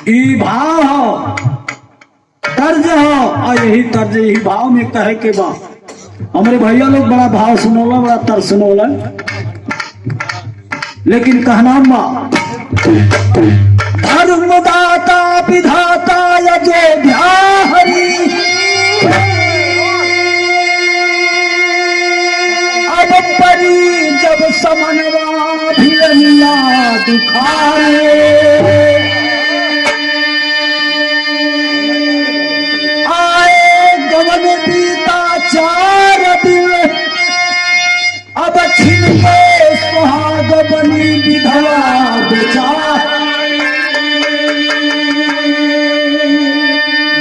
ई भाव हो, तर्ज हो, और यही तर्ज यही भाव में कहे के बा। हमारे भैया लोग बड़ा भाव सुनोला, बड़ा तर्ज सुनोला, लेकिन कहना बा धर्मदाता विधाता अयोध्या हरि, अब परी जब समनवा भिड़निया दिखाए, आए गवन बीता 4 दिन, अब छिन के सुहाग बनी विधवा बेचा,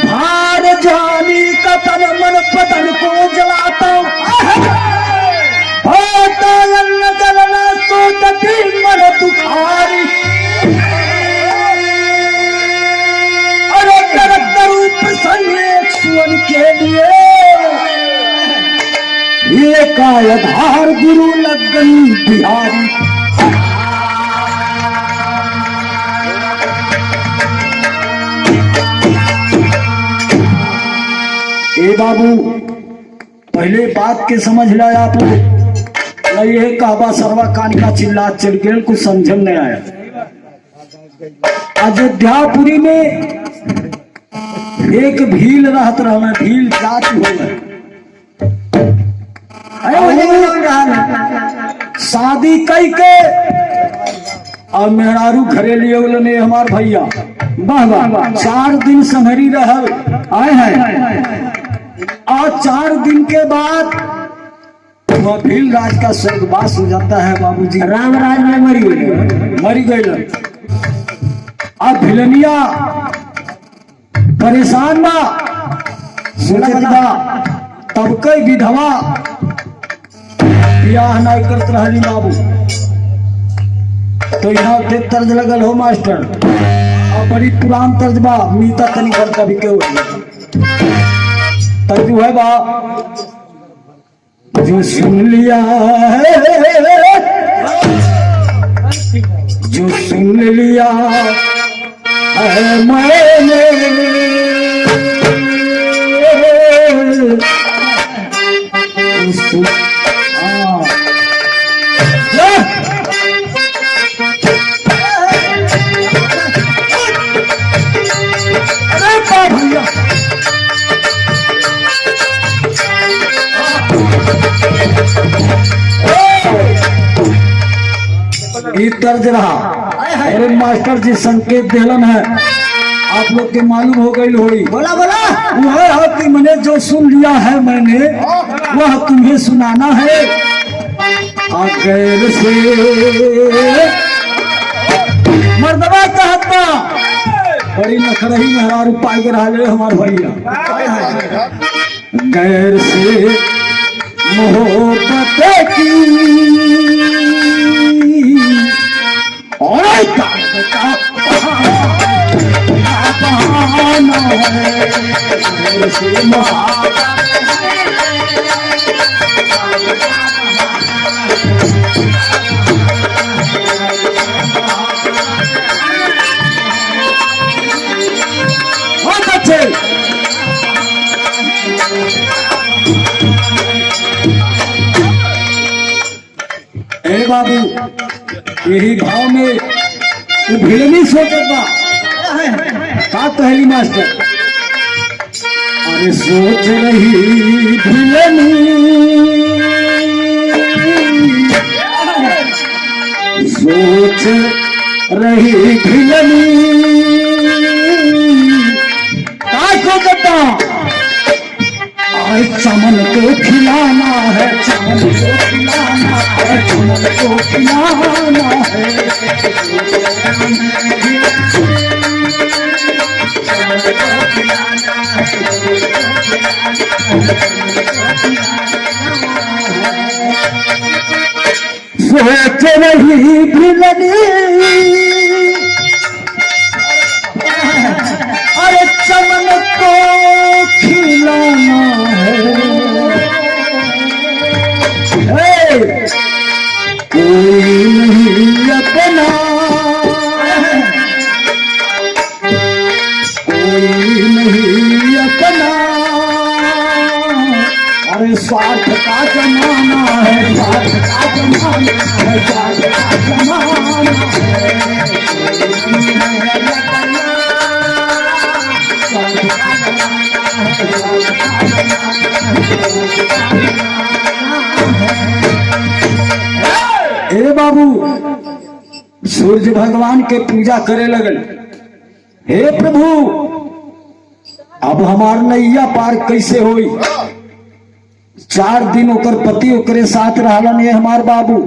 भार जानी कतन मन पतन को जलाता, होता अन्न जलना सोचती मन दुखारी, अरे करत रूप संग सुवन के लिए ये कायधार गुरु लगन बिहारी। ए बाबू पहले बात के समझ लाया आप नहीं है कहबा सर्वा कान का चिल्ला चल गए, कुछ समझ नहीं आया। अयोध्यापुरी में एक भील रहत रहना, भील जाति हो गए, शादी कई के और मेहरारू घरे लिए ने हमार भैया वाह वाह 4 दिन संघरी रहल आए हैं, और 4 दिन के बाद वह भील राज का स्वर्गवास हो जाता है बाबूजी। राम राज में मरी गई। अब भिलनिया परेशान बा, सोचता तब कई विधवा ब्याह नहीं करत रहली बाबू, तो यहाँ पे तर्ज लगल हो मास्टर, और बड़ी पुरान तर्ज बा, मीता तनी कर कभी के तर्ज है बा, जो सुन लिया है, जो सुन लिया है मैंने, तर्ज रहा। अरे मास्टर जी संकेत देलन है, आप लोग के मालूम हो गई होई, बोला वह है कि मैंने जो सुन लिया है मैंने वह तुम्हें सुनाना है। गैर से मर्दबा कहता बड़ी नखरही मेहरारू पाई के रहा हमार भैया, गैर से मोहब्बत की और बहाना है, बहुत अच्छे। ए बाबू यही भाव में तू भिलनी सोचता का कहली मास्टर, अरे सोच रही भिलनी, सोच रही भिलनी, का सोचता चमन को खिलाना है, चमन को खिलाना है, चमन को खिलाना है, सोच रही भिलनी, अरे चमन को खिलाना है, कोई नहीं अपना स्वार्थ का जमाना है, स्वार्थ का जमाना है, स्वार्थ का जमाना है। ए बाबू सूर्य भगवान के पूजा करे लगल। हे प्रभु अब हमार नैया पार कैसे होई? 4 दिन ओकर पति ओकरे साथ रहलन। ये हमार बाबू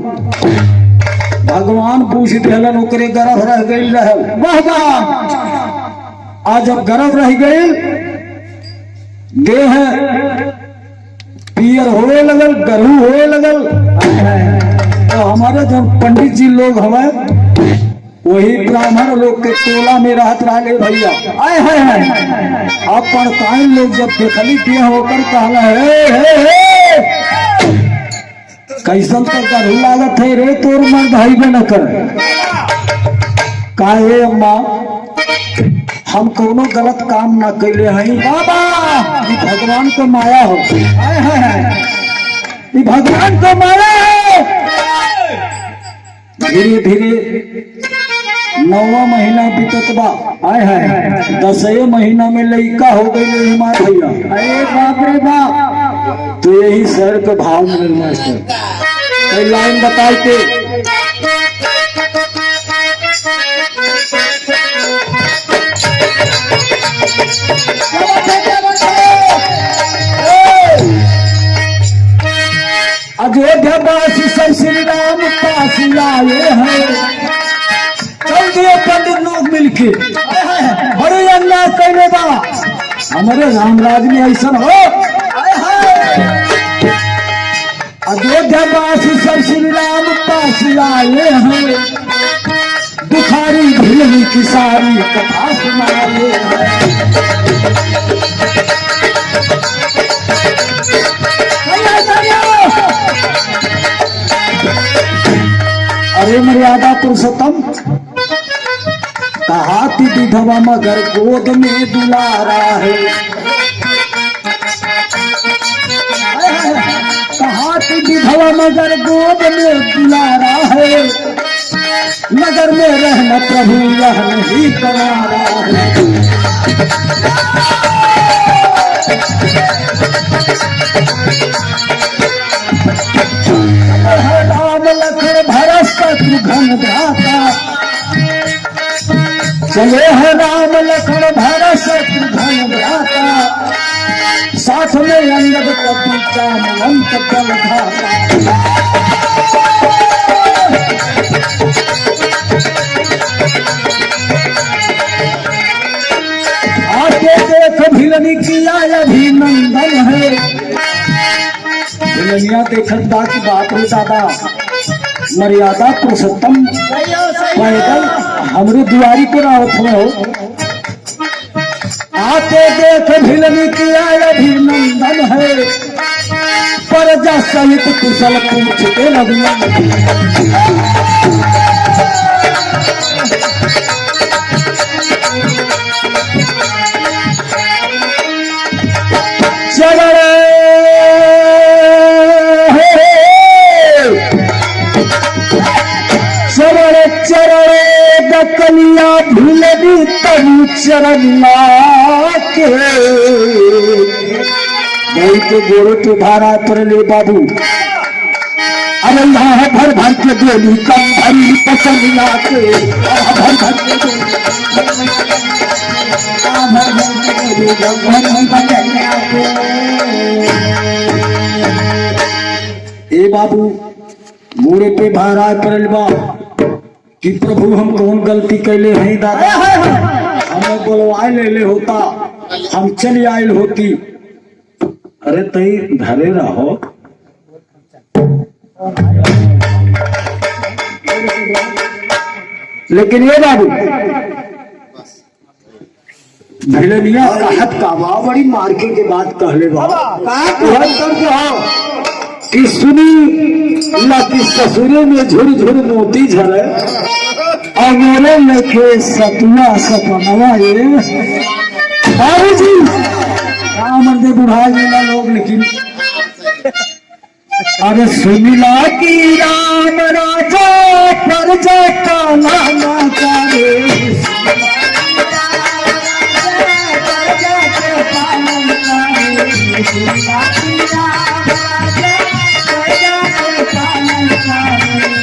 भगवान पूछ दिलन, ओकरे गर्भ रह गई रहल। वाह वाह! आज जब गर्भ रह गई, देह पियर होए लगल, गरू होए लगल। तो हमारे जो पंडित जी लोग हमें वही ब्राह्मण लोग के टोला में रहत रहे भैया। आए है अब पड़ताई लोग जब देखली दिया होकर कहला हे कैसन तो गरू लागत है रे, तोर मर भाई में न कर। काहे अम्मा हम कोनो गलत काम ना कैले हैं बाबा, ये भगवान को माया हो। आए है ये भगवान को माया है। धीरे धीरे 9वां महीना बीतत बा। आए है 10वें महीना में लड़का हो गई हमारे भैया। अरे बाप रे बाप! तो यही शहर के भाव में मास्टर कई लाइन बताई के अयोध्या वासी सब श्री राम पास आए हैं। चल दिए पंडित लोग मिलके बड़े अन्याय कहने बा हमारे रामराज में ऐसा हो। अयोध्या वासी सब श्री राम पास आए हैं। बुखारी भिलनी की सारी कथा सुनाए हैं। अरे मर्यादा पुरुषोत्तम कहा थी विधवा मगर गोद में दुलारा है। कहा थी विधवा मगर गोद में दुलारा है। नगर में रहना प्रभु यह नहीं कमारा है। राम लखन भरत शत्रुघ्न भ्राता, चले है राम लखन भरत शत्रुघ्न भ्राता। साथ में अंगद कपि जामवंत बलधाता। आगे देख भिलनी किया अभिनंदन है। भिलनिया देखत बा की बात रे दादा मर्यादा पुरुषोत्तम पैदल हमरे दुआरी पर आवत हो। आते देख भिलनी किया अभिनंदन है। परजा सहित कुशल पूछ के लगिया। कलिया भूलनी तनु चरण के गोरो के भारा पर ले बाबू। अरे यहाँ भर भर के देली कम भरी पसंदिया के भर भर के ए बाबू मोरे पे भारा परल बा कि प्रभु हम कौन गलती कैले हैं दादा। हमें बोलवाए ले होता हम चल आयल होती। अरे तई धरे रहो। लेकिन ये बाबू भिलनिया कहत का बड़ी मार्के के बाद कहले कि सुनी कि ससुरे में झुर झुर मोती झरे और मेरे लेके सतुआ सपनवा ये जी राम दे बुढ़ा गेला लोग। लेकिन अरे सुमिला की राम राजा प्रजा का लाला करे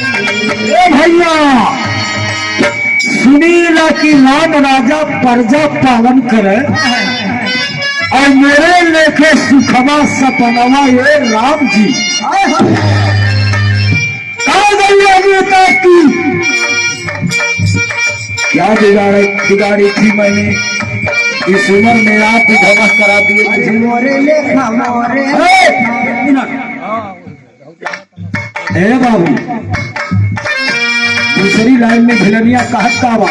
भैया सुनीला की राम राजा प्रजा पालन करे और मेरे लेखे सुखवा सपनवा ये राम जी कहा गई की क्या बिगाड़ी थी मैंने इस उम्र में आप विधवा करा दिए मोरे लेखा मोरे ए बाबू दूसरी लाइन में भिलनिया कहता बा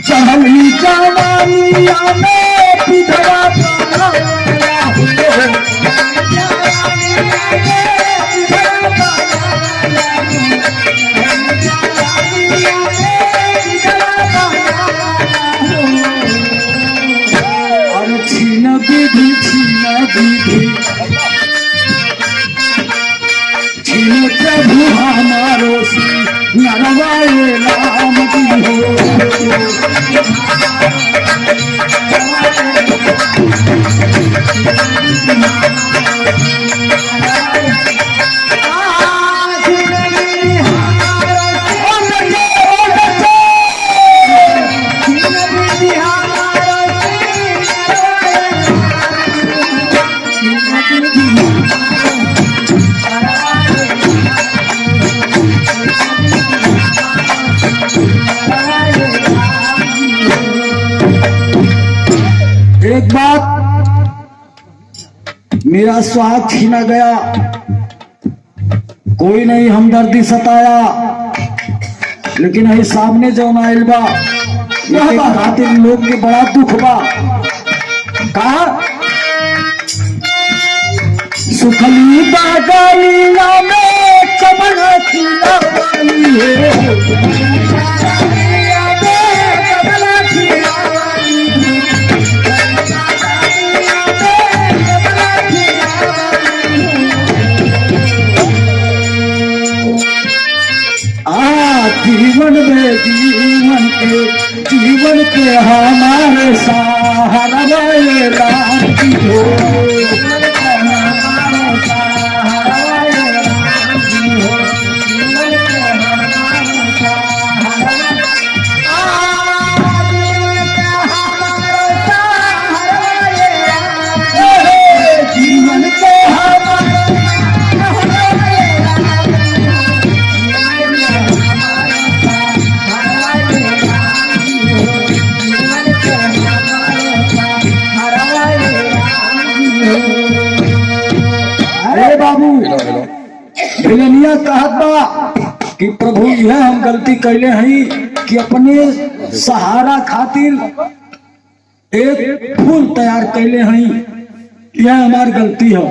चढ़ली जवानिया में विधवा और छीन विधि छीन प्रभु हमारो सी नरवाए राम जी हो एक बात मेरा स्वाद छीना गया कोई नहीं हमदर्दी सताया लेकिन है सामने जो आयल बा खातिर लोग के बड़ा दुख बा कहा सुखली बागलिया में चमन खिलावाली है जीवन में जीवन के हमारे सहारा राम जी हो जीवन के बाबू भिलनिया कहत बा कि प्रभु यह हम गलती कैले हैं कि अपने सहारा खातिर एक फूल तैयार कैले हैं यह हमारी गलती है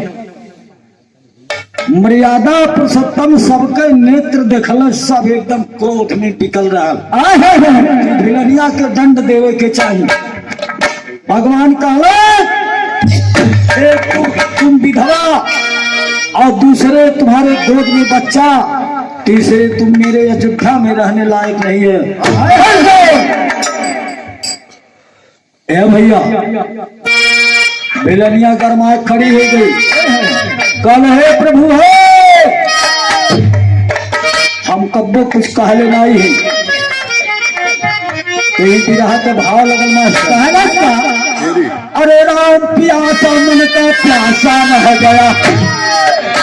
मर्यादा पुरुषोत्तम सबके नेत्र देखल सब एकदम क्रोध में टिकल रहा भिलनिया के दंड देवे के चाहिए भगवान कहले तुम विधवा और दूसरे तुम्हारे गोद में बच्चा तीसरे तुम मेरे अयोध्या में रहने लायक नहीं है ए भैया बेलनिया गरमाए खड़ी हो गई कल है प्रभु है हम कब्बो कुछ कहले नहीं है विरह के भाव लगल में कहला का अरे राम प्यासा मन का प्यासा रह गया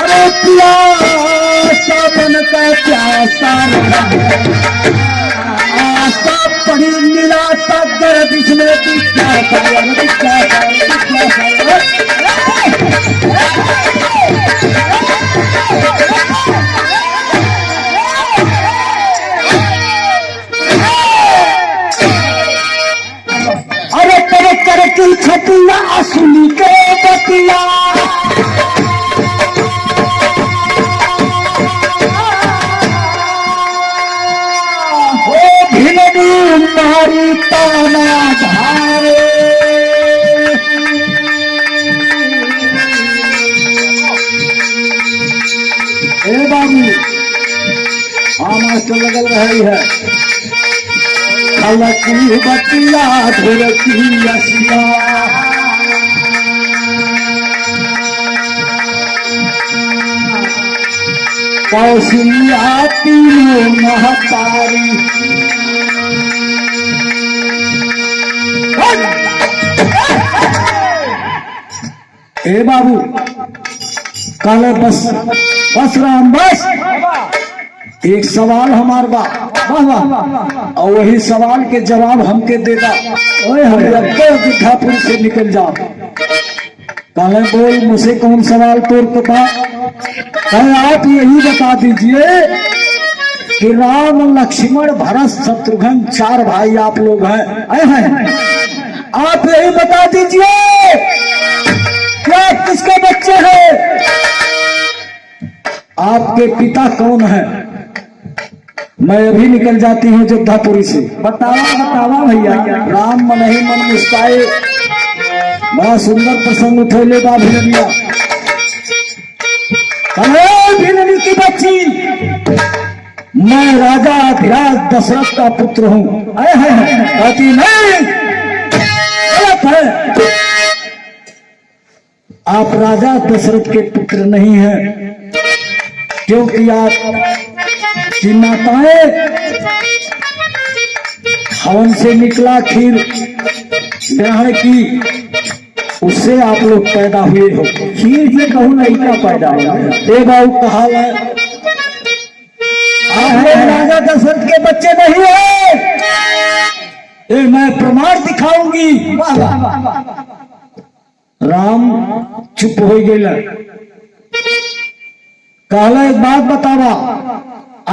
अरे प्यासा मन का प्यासा रह गया आशा पड़ी निराशा कर बिछले अरे तेरे करती छतिया असुनी के बतिया हो भिलनी मारी ताना धारे मास्टर लगल रही है अलकी बतिया ढोलकी असिया कौशल्या तीनों महतारी ए बाबू काले बस बस राम बस एक सवाल हमार बा और वही सवाल के जवाब हमके देगा जिद्धापुर से निकल जाओ काले बोल मुझसे कौन सवाल तोड़ के बा आप यही बता दीजिए कि राम लक्ष्मण भरत शत्रुघ्न 4 भाई आप लोग हैं आप यही बता दीजिए क्या किसके बच्चे हैं आपके पिता कौन है मैं अभी निकल जाती हूँ जोधापुरी से बतावा भैया राम मन ही मन मुस्काए बड़ा सुंदर प्रसंग उठेले बा भिलनिया भिलनी की बच्ची मैं राजा अधिराज दशरथ का पुत्र हूँ कहती नहीं गलत है आप राजा दशरथ के पुत्र नहीं हैं क्योंकि आप की माताएं हवन से निकला खीर ग्रहण की उससे आप लोग पैदा हुए हो खीर से कहूँ नहीं क्या पैदा हुआ ए बाबू कहा है आप राजा दशरथ के बच्चे नहीं है ए मैं प्रमाण दिखाऊंगी राम चुप हो गए कहला एक बात बतावा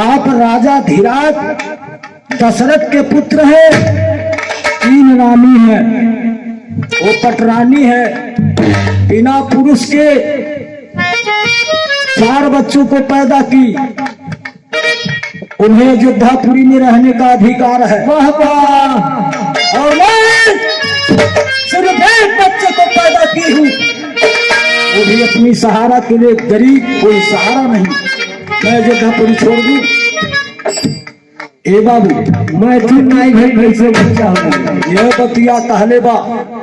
आप राजा धीराज दशरथ के पुत्र हैं 3 रानी है वो पटरानी है बिना पुरुष के 4 बच्चों को पैदा की उन्हें जोधापुरी में रहने का अधिकार है और मैं सिर्फ एक बच्चे को पैदा की हूँ वो भी अपनी सहारा के लिए गरीब कोई सहारा नहीं मैं जोधापुरी छोड़ दूं ए बाबू मैं चुप नहीं भाई से बच्चा हूँ यह बतिया कहले बा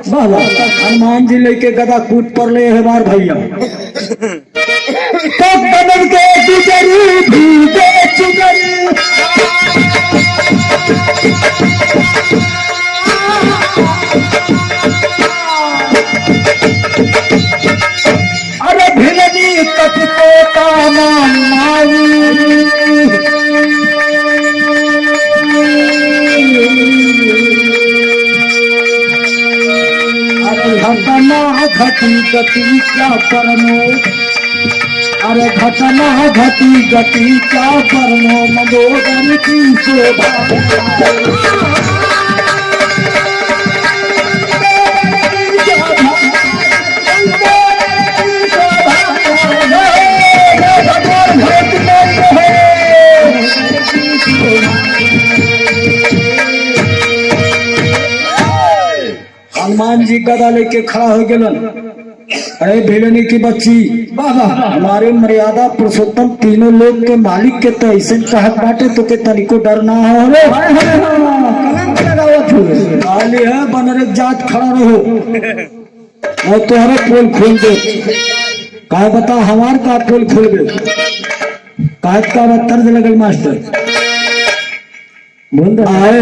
हनुमान जी लेके गदा कूद पर ले हमार भैया तो बदल के गुजरी भीगे चुगरी अरे भिलनी कटको का नाम माई घटना घटी गति क्या परमो अरे घटना घटी गति क्या परमो मदोदर की शोभा हनुमान जी गदा लेके खड़ा हो गलन अरे भिलनी की बच्ची हमारे मर्यादा पुरुषोत्तम तीनों लोग के मालिक के तो ऐसे कहत बाटे तो के तनिको डर ना हो खाली है बनरे जात खड़ा रहो और तुम्हारे पोल खोल दे कहा बता हमार का पोल खोल दे कहा का तर्ज लगल मास्टर आए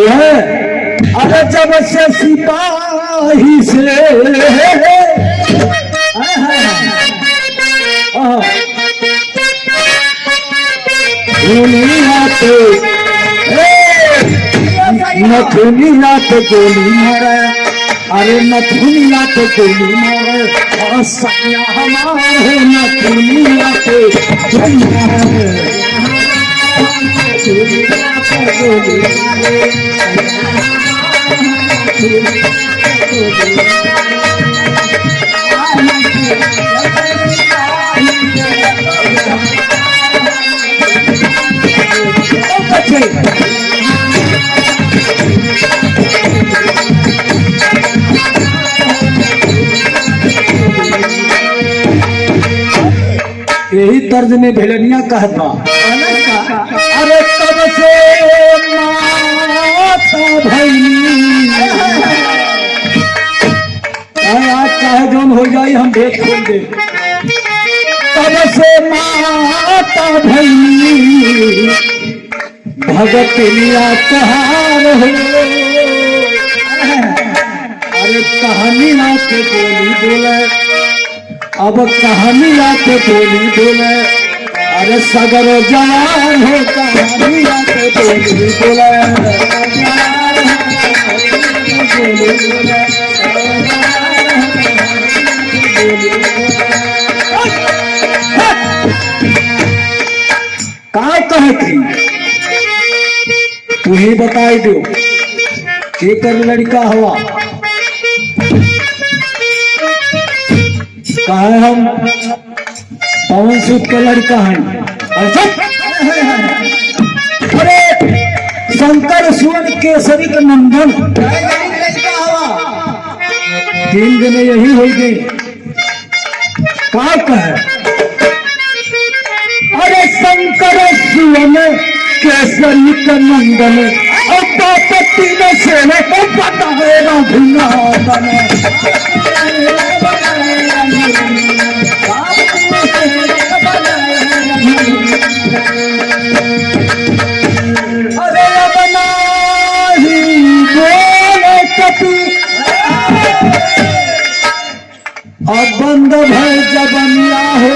है अरे जब से सिपाही से नथुनिया तो गोली मारे अरे नथुनिया तो गोली मारे सैया हमारे नथुनिया तो गोली मारे यही तर्ज में भेलनिया कहत बा, अरे तब से माता भैली, आज चाहे जौन हो जाई हम भेद खोल दे। तब से माता भैली भगत लिया कहार हो, अरे कहानी आके बोली बोले, अब कहानी आके बोली बोले, अरे सगर जवान हो कहानी आके बोली बोले, का कहे थी तू ही बताई दो के कर लड़का हुआ, कहे हम पवन सूत के लड़का हैं। अरे शंकर सुवन केसरी का नंदन, तीन दिन यही हो गई। का कहे अरे शंकर सुवन केसरी का नंदन, और पापति में से पता है रघुनाथन, अरे अब नाही बोले कपी, अब बंद भय जबनिया हो,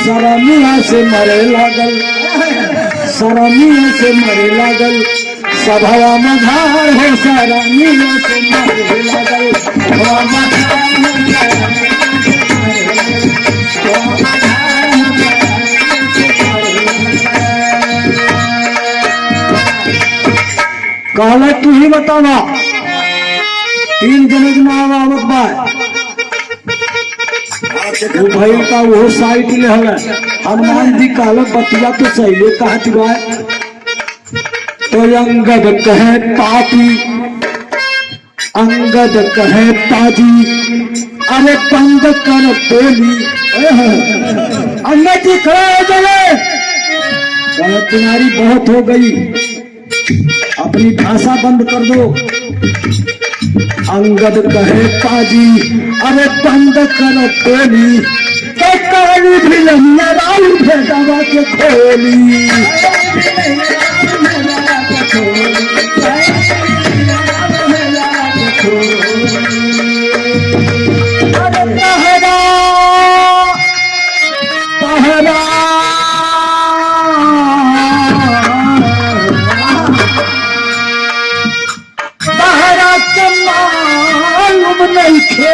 शरमिया से मरे लागल, शरमिया से मरे लागल, सभवा मधार हो शरमिया से मरे लागल, कहला तू ही बतावा तीन जन नाम आवत बा, वो भैल का वो साइट ले हला। हनुमान जी कहला बतिया तो सही है कहत बा, तो अंगद कहे पापी, अंगद कहे पाजी, अरे बंद कर बोली, अंगद जी खड़ा हो गए, तुम्हारी बहुत हो गई, अपनी भाषा बंद कर दो। अंगद कहे पाजी, अरे बंद कर बोली, तो काली भिलनिया राल भेदवा के खोली, अरे पहरा पहरा नहीं थे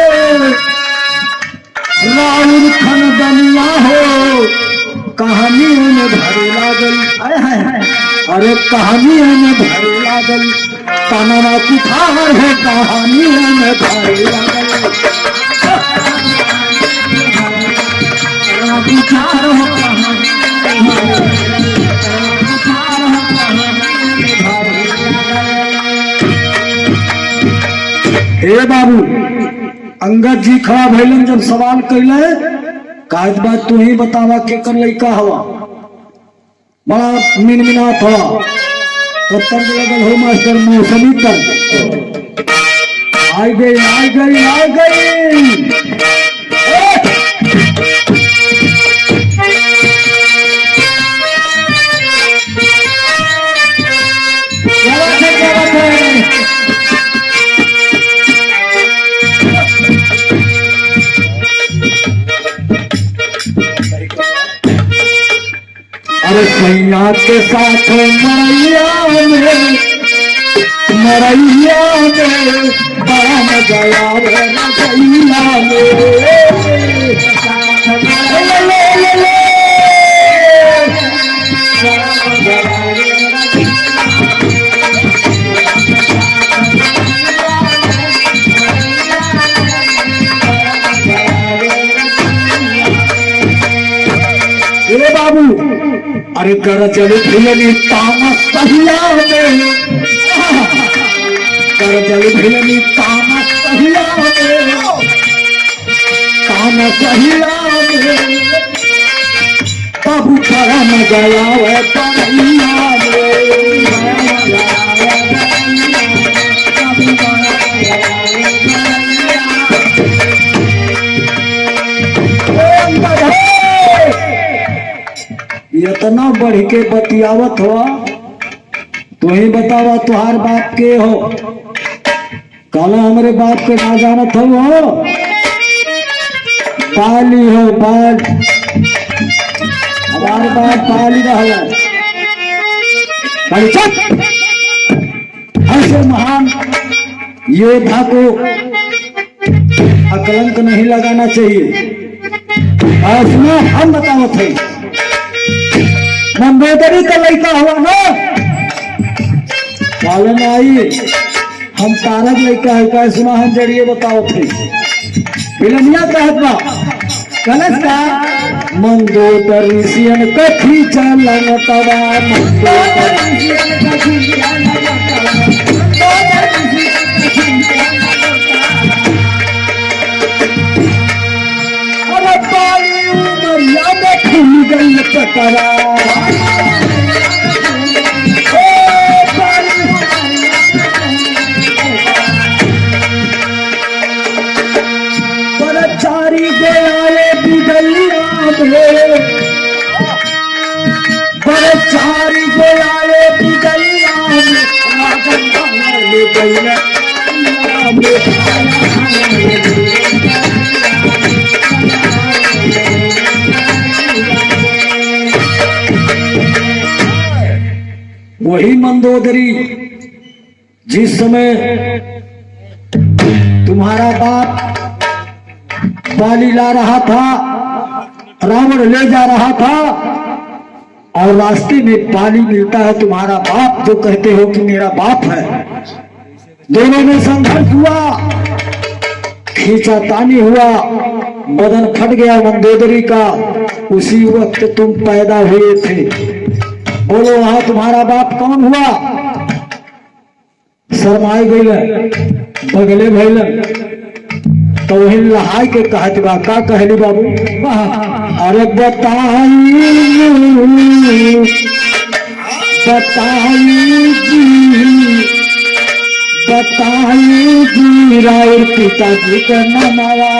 राउर खन बनिया हो, कहानियों में भरे लागल, अरे कहानियों में भरे लागल, तनवा कुठार हो कहानियों में भरे लागल, कुठार हो हे बाबू। अंगद जी खड़ा भैलन जब सवाल कैले, काज बात तू ही बतावा के कर लड़का हवा, बड़ा मिनमिनात हवा, तो तर्ज लगल हो मास्टर मौसमी तर्ज, आई गई आई गई आई गई, क्या बात है क्या बात है। अरे सैया के साथ मरैया में बड़ा मजा आवे रसैया में, बाबू। अरे कर चले भिलनी तामस सहिया में, कर चले भिलनी तामस सहिया में, तामस सहिया में बाबू बड़ा मजा आवे पढ़ैया इतना बढ़ के बतियावत हो तो ही बतावा तुहार बाप के हो काला हमारे बाप के ना जानत हो पाली हो पाल हमारे बाप पाली रहा ऐसे महान योद्धा को अकलंक नहीं लगाना चाहिए। उसमें हम बतावत है मंदोदरी का लड़का हुआ ना पालन आई हम तारक लड़का है का सुना हम जरिए बताओ थे फिल्मिया कहत बा कलश का मंदोदरी सियन कथी चलन तवा अरे पाली उमरिया में खुल गई कतरा चारी गोलाले पिगलिया वही मंदोदरी जिस समय तुम्हारा बाप बाली ला रहा था रावण ले जा रहा था और रास्ते में पानी मिलता है तुम्हारा बाप जो कहते हो कि मेरा बाप है दोनों में संघर्ष हुआ खींचातानी हुआ बदन फट गया मंदोदरी का उसी वक्त तुम पैदा हुए थे बोलो वहां तुम्हारा बाप कौन हुआ शर्माई गई बगले भैल तो वही लहाई के कहत बा का कहली बाबू अरे बताइए जी राउर पिताजी का नामावा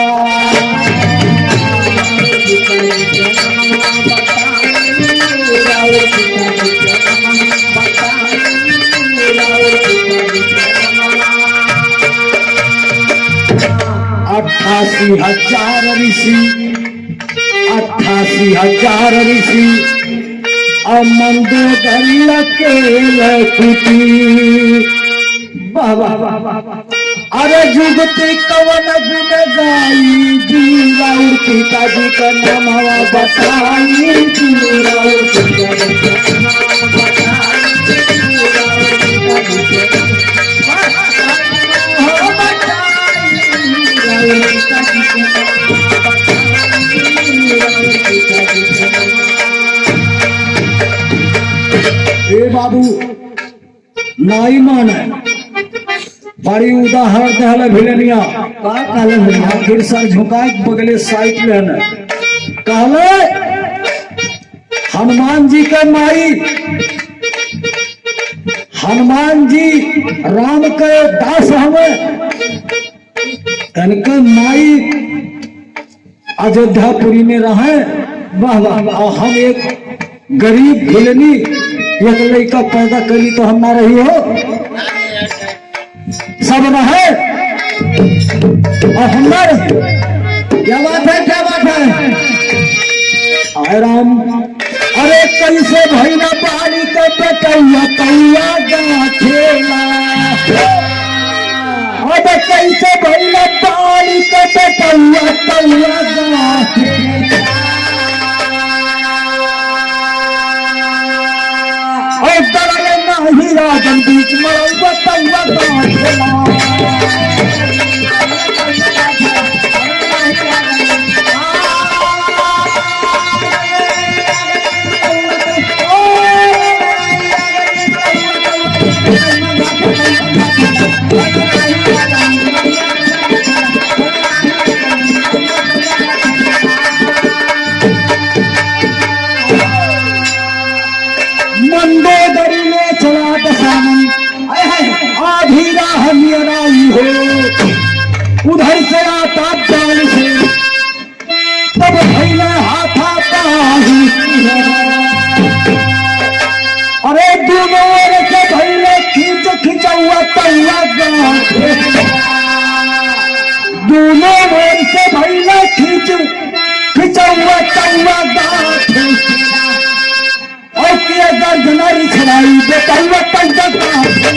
अट्ठासी हजार ऋषि और मंदोदरी अकेले बाबा अरे जुगती कवन गुण गाई जी राउर पिताजी का नाम हवा बताई जी राउर पिताजी का नाम बाबू नाई मान है बड़ी उदाहरण दहल भिलनिया फिर सर झुकाए बगले साइड में कहले हनुमान जी के माई हनुमान जी राम के दास हमें इनके माई अयोध्यापुरी में रहे वाह वाह हम एक गरीब भिलनी एक लड़का पैदा करी तो हम ना रही हो सब रहे और हम ना रहे क्या बात है आए राम अरे कैसे भैया पानी का पटैया कैया गाठेला अरे कैसे भैया पानी का पटैया कैया गाठेला नहीं राजन बीच में मंदोदरी में चला दशानन, आधी राह नियराई हो, उधर से आता डाल से तब भैया हाथा पाही, अरे दोनों ओर से भैया खींच खिंचौआ तौआ गाँठे, दोनों ओर से भैया खींच खिंचौआ तौआ गाँठे, और किया गर्दना रिछड़ाई बेतौआ तौआ गाँठे।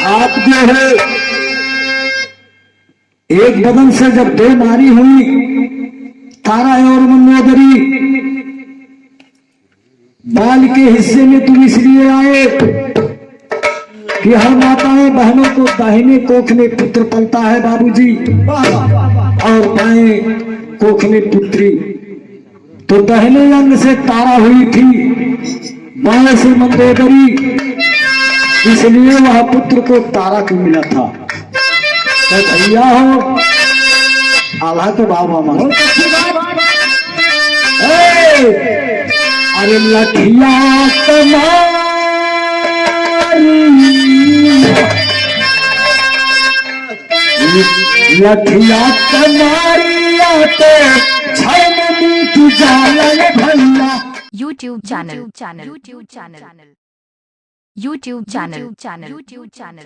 आप जो है एक बदन से जब दो नारी हुई, तारा और मंदोदरी, बाल के हिस्से में तुम इसलिए आए कि हर माताएं बहनों को दाहिने कोख में पुत्र पलता है बाबूजी, और बाएं कोख में पुत्री। तो दाहिने अंग से तारा हुई थी, बाएं से मंदोदरी, इसलिए वह पुत्र को तारा को मिला था। तो भैया हो आल्हा तो बाबा मान, अरे लठिया कमारी, लठिया कमारी आते छन मीठ जाल भैया। YouTube channel YouTube channel YouTube channel